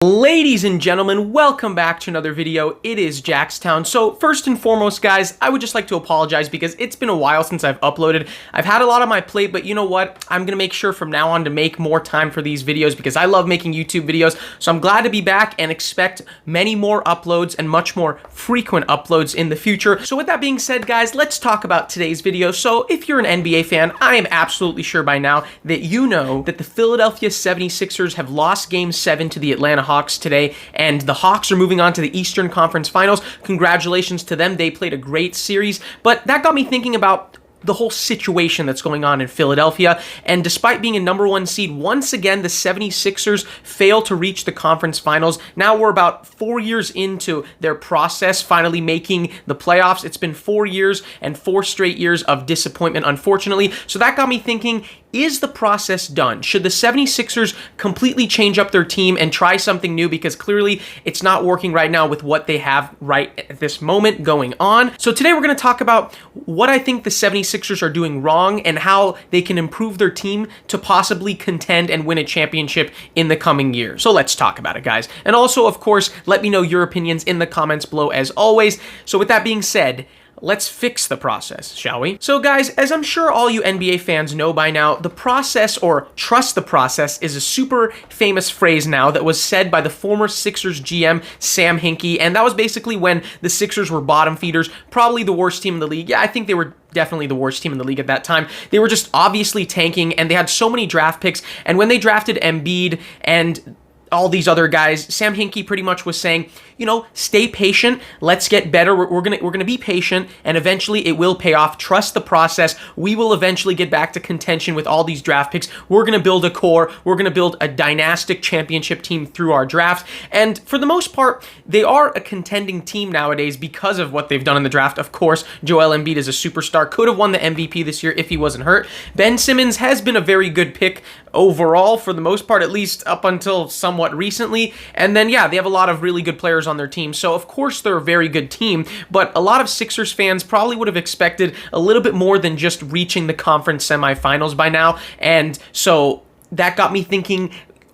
Ladies and gentlemen, welcome back to another video. It is Jackstown. So first and foremost, guys, I would just like to apologize because it's been a while since I've uploaded. I've had a lot on my plate, but you know what? I'm going to make sure from now on to make more time for these videos because I love making YouTube videos. So I'm glad to be back and expect many more uploads and much more frequent uploads in the future. So with that being said, guys, let's talk about today's video. So if you're an NBA fan, I am absolutely sure by now that you know that the Philadelphia 76ers have lost Game 7 to the Atlanta Hawks today, and the Hawks are moving on to the Eastern Conference Finals. Congratulations to them. They played a great series, but that got me thinking about the whole situation that's going on in Philadelphia, and despite being a #1 seed, once again, the 76ers fail to reach the conference finals. Now we're about 4 years into their process, finally making the playoffs. It's been 4 years and 4 straight years of disappointment, unfortunately. So that got me thinking, is the process done? Should the 76ers completely change up their team and try something new? Because clearly it's not working right now with what they have right at this moment going on. So today we're going to talk about what I think the 76ers are doing wrong and how they can improve their team to possibly contend and win a championship in the coming year. So let's talk about it, guys. And also, of course, let me know your opinions in the comments below as always. So with that being said, let's fix the process, shall we? So guys, as I'm sure all you NBA fans know by now, the process, or trust the process, is a super famous phrase now that was said by the former Sixers GM, Sam Hinkie, and that was basically when the Sixers were bottom feeders, probably the worst team in the league. Yeah, I think they were definitely the worst team in the league at that time. They were just obviously tanking, and they had so many draft picks, and when they drafted Embiid and all these other guys, Sam Hinkie pretty much was saying, you know, stay patient. Let's get better. We're gonna be patient, and eventually it will pay off. Trust the process. We will eventually get back to contention with all these draft picks. We're gonna build a core. We're gonna build a dynastic championship team through our draft. And for the most part, they are a contending team nowadays because of what they've done in the draft. Of course, Joel Embiid is a superstar. Could have won the MVP this year if he wasn't hurt. Ben Simmons has been a very good pick overall for the most part, at least up until somewhat recently. And then, yeah, they have a lot of really good players on their team. So, of course, they're a very good team, but a lot of Sixers fans probably would have expected a little bit more than just reaching the conference semifinals by now. And so that got me thinking,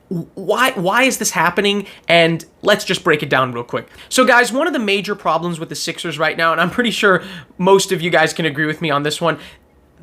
why is this happening? And let's just break it down real quick. So guys, one of the major problems with the Sixers right now, and I'm pretty sure most of you guys can agree with me on this one,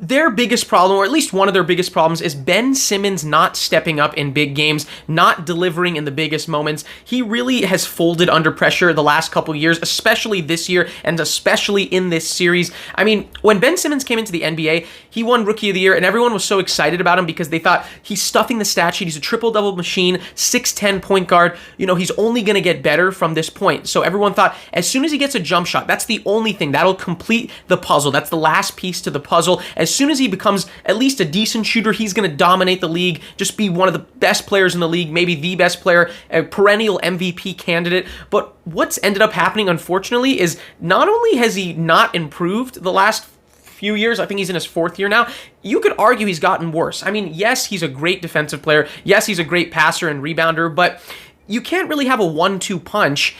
their biggest problem, or at least one of their biggest problems, is Ben Simmons not stepping up in big games, not delivering in the biggest moments. He really has folded under pressure the last couple years, especially this year, and especially in this series. I mean, when Ben Simmons came into the NBA, he won Rookie of the Year, and everyone was so excited about him because they thought he's stuffing the stat sheet. He's a triple-double machine, 6'10" point guard. You know, he's only going to get better from this point. So everyone thought as soon as he gets a jump shot, that's the only thing that'll complete the puzzle. That's the last piece to the puzzle. As soon as he becomes at least a decent shooter, he's going to dominate the league, just be one of the best players in the league, maybe the best player, a perennial MVP candidate. But what's ended up happening, unfortunately, is not only has he not improved the last few years, I think he's in his 4th year now, you could argue he's gotten worse. I mean, yes, he's a great defensive player. Yes, he's a great passer and rebounder, but you can't really have a 1-2 punch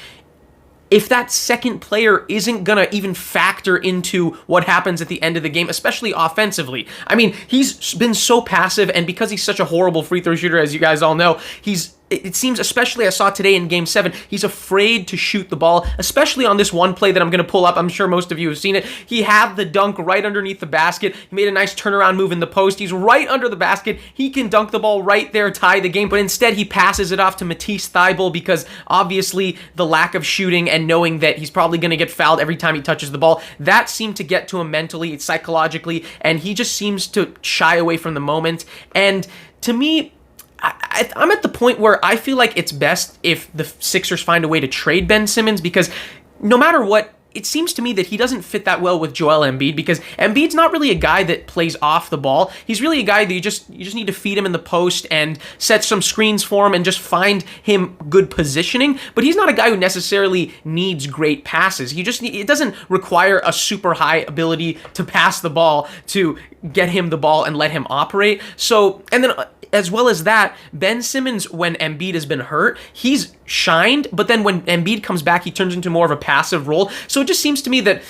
if that second player isn't going to even factor into what happens at the end of the game, especially offensively. I mean, he's been so passive, and because he's such a horrible free throw shooter, as you guys all know, it seems, especially I saw today in Game 7, he's afraid to shoot the ball, especially on this one play that I'm going to pull up. I'm sure most of you have seen it. He had the dunk right underneath the basket. He made a nice turnaround move in the post. He's right under the basket. He can dunk the ball right there, tie the game, but instead he passes it off to Matisse Thybulle because obviously the lack of shooting and knowing that he's probably going to get fouled every time he touches the ball, that seemed to get to him mentally, psychologically, and he just seems to shy away from the moment. And to me, I'm at the point where I feel like it's best if the Sixers find a way to trade Ben Simmons, because no matter what, it seems to me that he doesn't fit that well with Joel Embiid, because Embiid's not really a guy that plays off the ball. He's really a guy that you just need to feed him in the post and set some screens for him and just find him good positioning. But he's not a guy who necessarily needs great passes. It doesn't require a super high ability to pass the ball to get him the ball and let him operate. So, and then as well as that, Ben Simmons, when Embiid has been hurt, he's shined, but then when Embiid comes back, he turns into more of a passive role. So it just seems to me that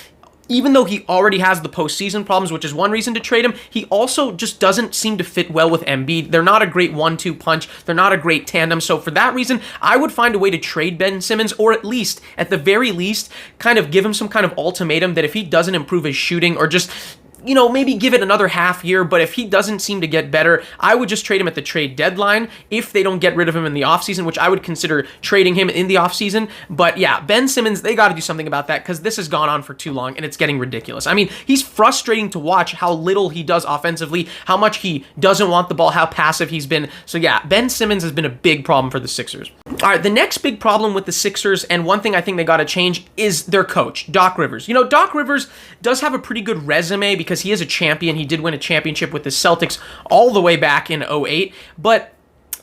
even though he already has the postseason problems, which is one reason to trade him, he also just doesn't seem to fit well with Embiid. They're not a great 1-2 punch. They're not a great tandem. So for that reason, I would find a way to trade Ben Simmons, or at the very least, kind of give him some kind of ultimatum that if he doesn't improve his shooting, or just, you know, maybe give it another half year, but if he doesn't seem to get better, I would just trade him at the trade deadline if they don't get rid of him in the offseason, which I would consider trading him in the offseason. But yeah, Ben Simmons, they got to do something about that, because this has gone on for too long and it's getting ridiculous. I mean, he's frustrating to watch how little he does offensively, how much he doesn't want the ball, how passive he's been. So yeah, Ben Simmons has been a big problem for the Sixers. All right, the next big problem with the Sixers, and one thing I think they got to change, is their coach, Doc Rivers. You know, Doc Rivers does have a pretty good resume because he is a champion. He did win a championship with the Celtics all the way back in 2008, but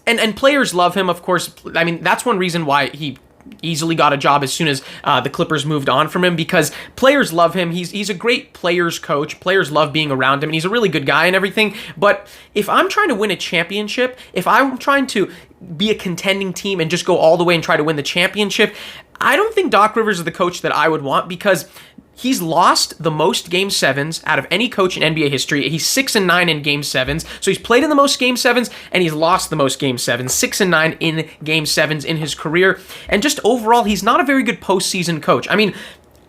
and players love him, of course. I mean, that's one reason why he easily got a job as soon as the Clippers moved on from him, because players love him. He's a great players coach. Players love being around him, and he's a really good guy and everything. But if I'm trying to win a championship, if I'm trying to be a contending team and just go all the way and try to win the championship, I don't think Doc Rivers is the coach that I would want, because he's lost the most Game 7s out of any coach in NBA history. He's 6-9 in Game 7s. So he's played in the most Game 7s, and he's lost the most Game 7s. 6-9 in Game 7s in his career. And just overall, he's not a very good postseason coach. I mean,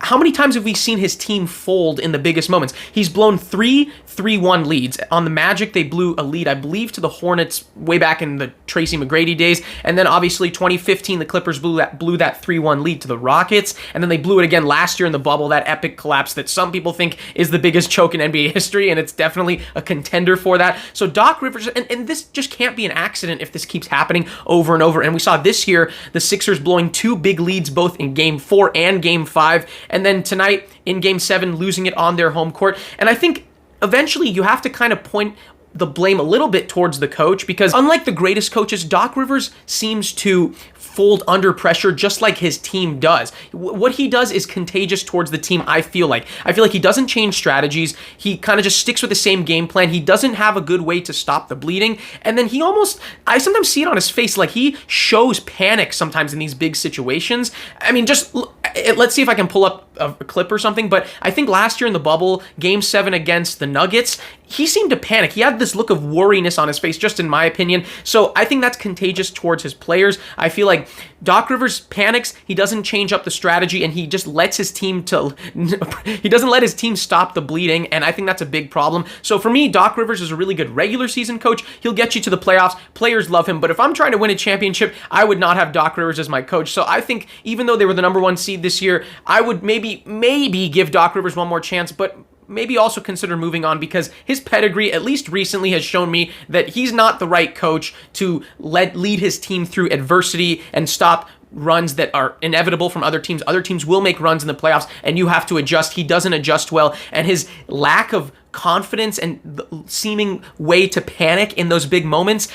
how many times have we seen his team fold in the biggest moments? He's blown 3-3-1 leads. On the Magic, they blew a lead, I believe, to the Hornets way back in the Tracy McGrady days. And then obviously 2015, the Clippers blew that 3-1 lead to the Rockets. And then they blew it again last year in the bubble, that epic collapse that some people think is the biggest choke in NBA history. And it's definitely a contender for that. So Doc Rivers, and this just can't be an accident if this keeps happening over and over. And we saw this year, the Sixers blowing 2 big leads both in Game 4 and Game 5. And then tonight in Game 7, losing it on their home court. And I think eventually you have to kind of point the blame a little bit towards the coach, because unlike the greatest coaches, Doc Rivers seems to fold under pressure just like his team does. What he does is contagious towards the team, I feel like. I feel like he doesn't change strategies. He kind of just sticks with the same game plan. He doesn't have a good way to stop the bleeding. And then he almost, I sometimes see it on his face, like he shows panic sometimes in these big situations. I mean, just let's see if I can pull up a clip or something, but I think last year in the bubble, Game 7 against the Nuggets, he seemed to panic. He had this look of worriness on his face, just in my opinion. So I think that's contagious towards his players. I feel like Doc Rivers panics, he doesn't change up the strategy, and he just lets his team he doesn't let his team stop the bleeding, and I think that's a big problem. So for me, Doc Rivers is a really good regular season coach. He'll get you to the playoffs. Players love him, but if I'm trying to win a championship, I would not have Doc Rivers as my coach. So I think even though they were the #1 seed this year, I would maybe give Doc Rivers one more chance, but maybe also consider moving on, because his pedigree, at least recently, has shown me that he's not the right coach to lead his team through adversity and stop runs that are inevitable from other teams. Other teams will make runs in the playoffs, and you have to adjust. He doesn't adjust well, and his lack of confidence and the seeming way to panic in those big moments,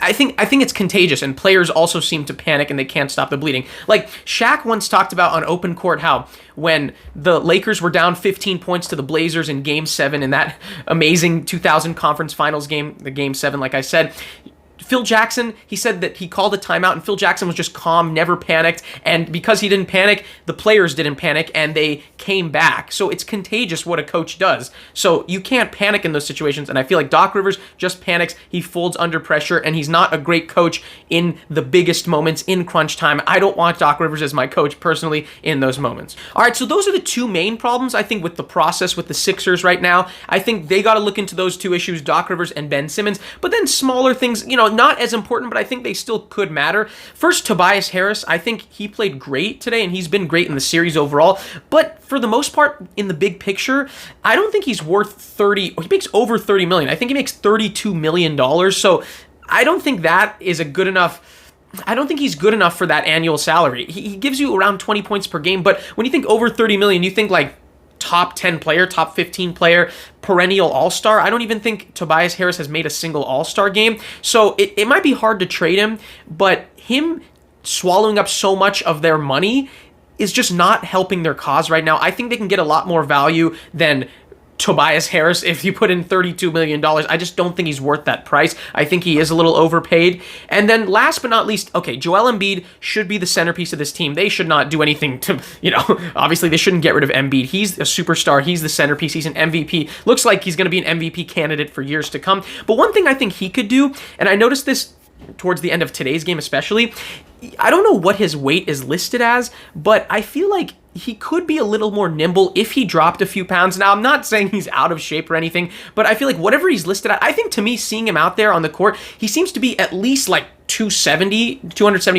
I think it's contagious, and players also seem to panic and they can't stop the bleeding. Like Shaq once talked about on Open Court how when the Lakers were down 15 points to the Blazers in Game 7 in that amazing 2000 Conference Finals game, the Game 7, like I said, Phil Jackson, he said that he called a timeout, and Phil Jackson was just calm, never panicked, and because he didn't panic, the players didn't panic, and they came back. So it's contagious what a coach does. So you can't panic in those situations, and I feel like Doc Rivers just panics, he folds under pressure, and he's not a great coach in the biggest moments, in crunch time. I don't want Doc Rivers as my coach, personally, in those moments. All right, so those are the two main problems, I think, with the process with the Sixers right now. I think they got to look into those two issues, Doc Rivers and Ben Simmons, but then smaller things, you know, not as important, but I think they still could matter. First, Tobias Harris. I think he played great today, and he's been great in the series overall. But for the most part, in the big picture, I don't think he's worth 30. He makes over 30 million. I think he makes $32 million. So I don't think that is a good enough. I don't think he's good enough for that annual salary. He gives you around 20 points per game, but when you think over 30 million, you think like top 10 player, top 15 player, perennial all-star. I don't even think Tobias Harris has made a single all-star game. So it might be hard to trade him, but him swallowing up so much of their money is just not helping their cause right now. I think they can get a lot more value than Tobias Harris if you put in $32 million. I just don't think he's worth that price. I think he is a little overpaid. And then last but not least, okay, Joel Embiid should be the centerpiece of this team. They should not do anything to, obviously they shouldn't get rid of Embiid. He's a superstar. He's the centerpiece. He's an MVP. Looks like he's going to be an MVP candidate for years to come. But one thing I think he could do, and I noticed this towards the end of today's game especially, I don't know what his weight is listed as, but I feel like he could be a little more nimble if he dropped a few pounds. Now, I'm not saying he's out of shape or anything, but I feel like whatever he's listed at, I think to me, seeing him out there on the court, he seems to be at least like 270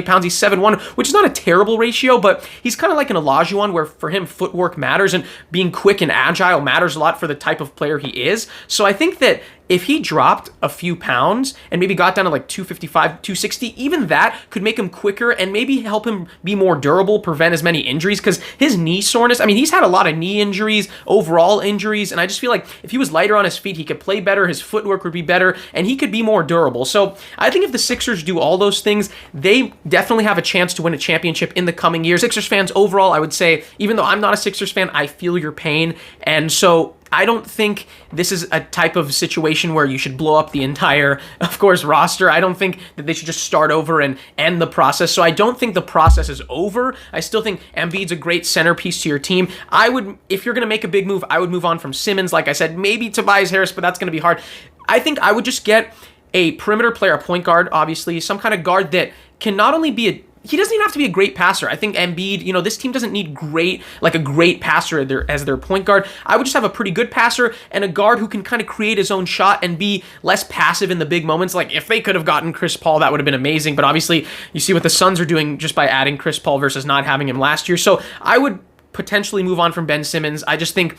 pounds. He's 7'1", which is not a terrible ratio, but he's kind of like an Olajuwon where for him, footwork matters and being quick and agile matters a lot for the type of player he is. So I think that if he dropped a few pounds and maybe got down to like 255, 260, even that could make him quicker and maybe help him be more durable, prevent as many injuries, because his knee soreness, I mean, he's had a lot of knee injuries, overall injuries, and I just feel like if he was lighter on his feet, he could play better, his footwork would be better, and he could be more durable. So I think if the Sixers do all those things, they definitely have a chance to win a championship in the coming years. Sixers fans overall, I would say, even though I'm not a Sixers fan, I feel your pain, and so I don't think this is a type of situation where you should blow up the entire, of course, roster. I don't think that they should just start over and end the process. So I don't think the process is over. I still think Embiid's a great centerpiece to your team. I would, if you're going to make a big move, I would move on from Simmons. Like I said, maybe Tobias Harris, but that's going to be hard. I think I would just get a perimeter player, a point guard, obviously, some kind of guard that can not only be he doesn't even have to be a great passer. I think Embiid, this team doesn't need a great passer as their point guard. I would just have a pretty good passer and a guard who can kind of create his own shot and be less passive in the big moments. Like if they could have gotten Chris Paul, that would have been amazing. But obviously, you see what the Suns are doing just by adding Chris Paul versus not having him last year. So I would potentially move on from Ben Simmons. I just think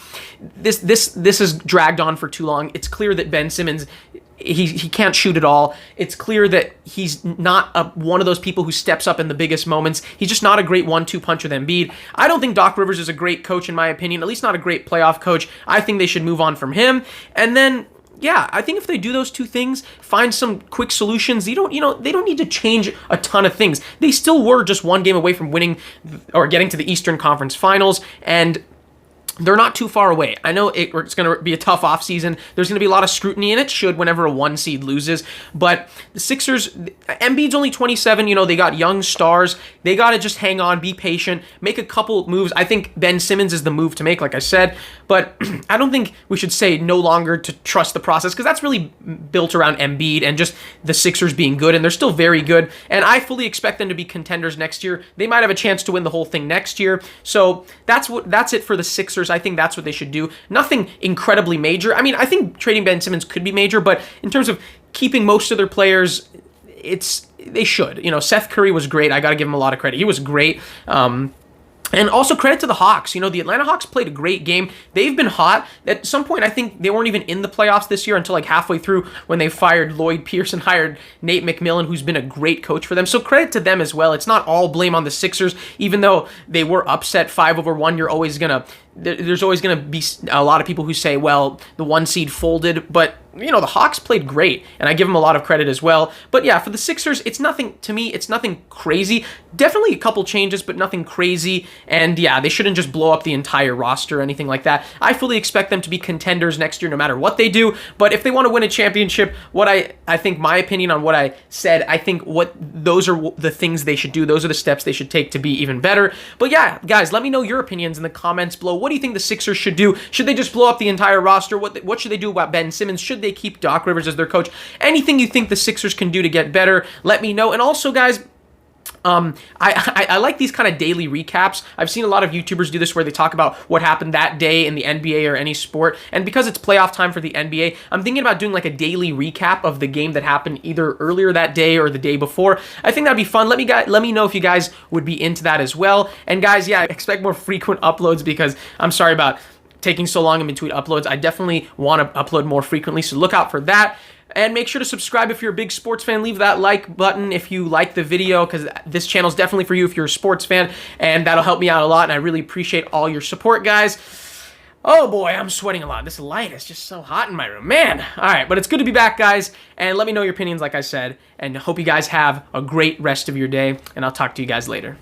this has dragged on for too long. It's clear that Ben Simmons, he can't shoot at all. It's clear that he's not one of those people who steps up in the biggest moments. He's just not a great 1-2 punch with Embiid. I don't think Doc Rivers is a great coach in my opinion, at least not a great playoff coach. I think they should move on from him. And then yeah, I think if they do those two things, find some quick solutions, they don't need to change a ton of things. They still were just one game away from winning or getting to the Eastern Conference Finals, and they're not too far away. I know it's going to be a tough offseason. There's going to be a lot of scrutiny, and it should whenever a 1 seed loses. But the Sixers, Embiid's only 27. They got young stars. They got to just hang on, be patient, make a couple moves. I think Ben Simmons is the move to make, like I said. But I don't think we should say no longer to trust the process, because that's really built around Embiid and just the Sixers being good, and they're still very good. And I fully expect them to be contenders next year. They might have a chance to win the whole thing next year. So that's it for the Sixers. I think that's what they should do. Nothing incredibly major. I mean, I think trading Ben Simmons could be major, but in terms of keeping most of their players, they should. Seth Curry was great. I got to give him a lot of credit. He was great. And also credit to the Hawks. The Atlanta Hawks played a great game. They've been hot. At some point, I think they weren't even in the playoffs this year until like halfway through when they fired Lloyd Pierce and hired Nate McMillan, who's been a great coach for them. So credit to them as well. It's not all blame on the Sixers. Even though they were upset 5-1, there's always going to be a lot of people who say, well, the 1 seed folded, but the Hawks played great, and I give them a lot of credit as well. But yeah, for the Sixers, it's nothing crazy. Definitely a couple changes, but nothing crazy. And yeah, they shouldn't just blow up the entire roster or anything like that. I fully expect them to be contenders next year no matter what they do. But if they want to win a championship, what I think my opinion on what I said, I think those are the things they should do. Those are the steps they should take to be even better. But yeah, guys, let me know your opinions in the comments below. What do you think the Sixers should do? Should they just blow up the entire roster? What should they do about Ben Simmons? Should they keep Doc Rivers as their coach? Anything you think the Sixers can do to get better, let me know. And also, guys, I like these kind of daily recaps. I've seen a lot of YouTubers do this where they talk about what happened that day in the NBA or any sport. And because it's playoff time for the NBA, I'm thinking about doing like a daily recap of the game that happened either earlier that day or the day before. I think that'd be fun. Let me know if you guys would be into that as well. And guys, yeah, expect more frequent uploads because I'm sorry about taking so long in between uploads. I definitely want to upload more frequently, so look out for that. And make sure to subscribe if you're a big sports fan. Leave that like button if you like the video, because this channel is definitely for you if you're a sports fan, and that'll help me out a lot, and I really appreciate all your support, guys. Oh boy, I'm sweating a lot. This light is just so hot in my room, man. All right, but it's good to be back, guys, and let me know your opinions, like I said, and hope you guys have a great rest of your day, and I'll talk to you guys later.